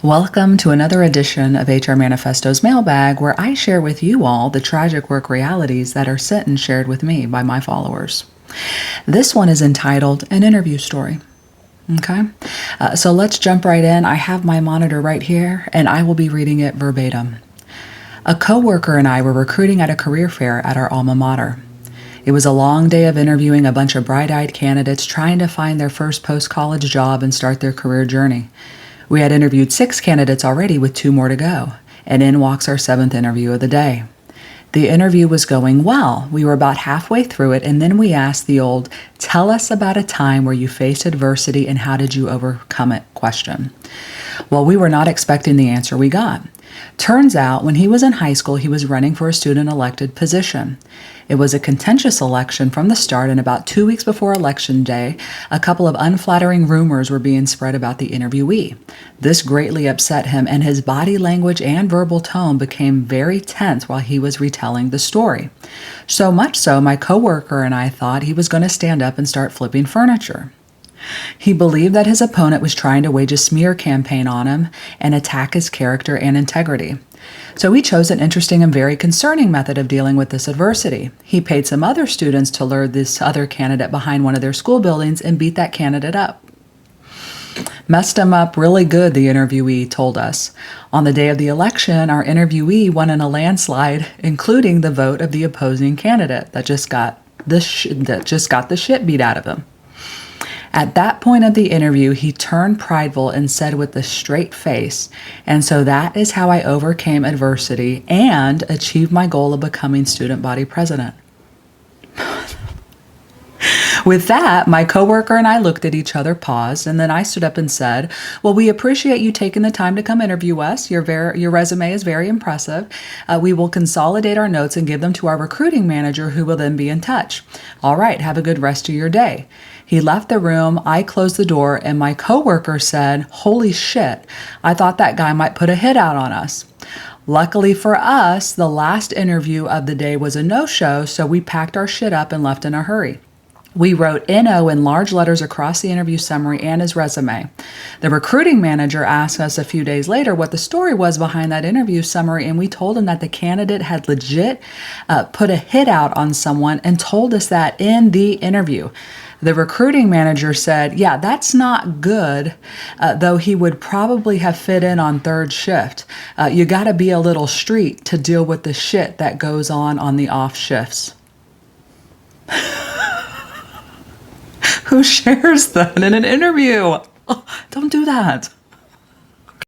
Welcome to another edition of HRManifesto's Mailbag, where I share with you all the tragic work realities that are sent and shared with me by my followers. This one is entitled An Interview Story. Okay, so let's jump right in. I have my monitor right here, and I will be reading it verbatim. A coworker and I were recruiting at a career fair at our alma mater. It was a long day of interviewing a bunch of bright-eyed candidates trying to find their first post-college job and start their career journey. We had interviewed 6 candidates already with 2 more to go, and in walks our 7th interview of the day. The interview was going well. We were about halfway through it, and then we asked the old, "Tell us about a time where you faced adversity and how did you overcome it?" question. Well, we were not expecting the answer we got. Turns out, when he was in high school, he was running for a student-elected position. It was a contentious election from the start, and about 2 weeks before Election Day, a couple of unflattering rumors were being spread about the interviewee. This greatly upset him, and his body language and verbal tone became very tense while he was retelling the story. So much so, my coworker and I thought he was going to stand up and start flipping furniture. He believed that his opponent was trying to wage a smear campaign on him and attack his character and integrity. So he chose an interesting and very concerning method of dealing with this adversity. He paid some other students to lure this other candidate behind one of their school buildings and beat that candidate up. Messed him up really good, the interviewee told us. On the day of the election, our interviewee won in a landslide, including the vote of the opposing candidate that just got the shit beat out of him. At that point of the interview, he turned prideful and said with a straight face, "And so that is how I overcame adversity and achieved my goal of becoming student body president." With that, my coworker and I looked at each other, paused, and then I stood up and said, "Well, we appreciate you taking the time to come interview us. Your resume is very impressive. We will consolidate our notes and give them to our recruiting manager, who will then be in touch. All right, have a good rest of your day." He left the room, I closed the door, and my coworker said, "Holy shit, I thought that guy might put a hit out on us." Luckily for us, the last interview of the day was a no-show, so we packed our shit up and left in a hurry. We wrote NO in large letters across the interview summary and his resume. The recruiting manager asked us a few days later what the story was behind that interview summary, and we told him that the candidate had legit put a hit out on someone and told us that in the interview. The recruiting manager said, "Yeah, that's not good, though he would probably have fit in on 3rd shift. You got to be a little street to deal with the shit that goes on the off shifts." Who shares that in an interview? Oh, don't do that.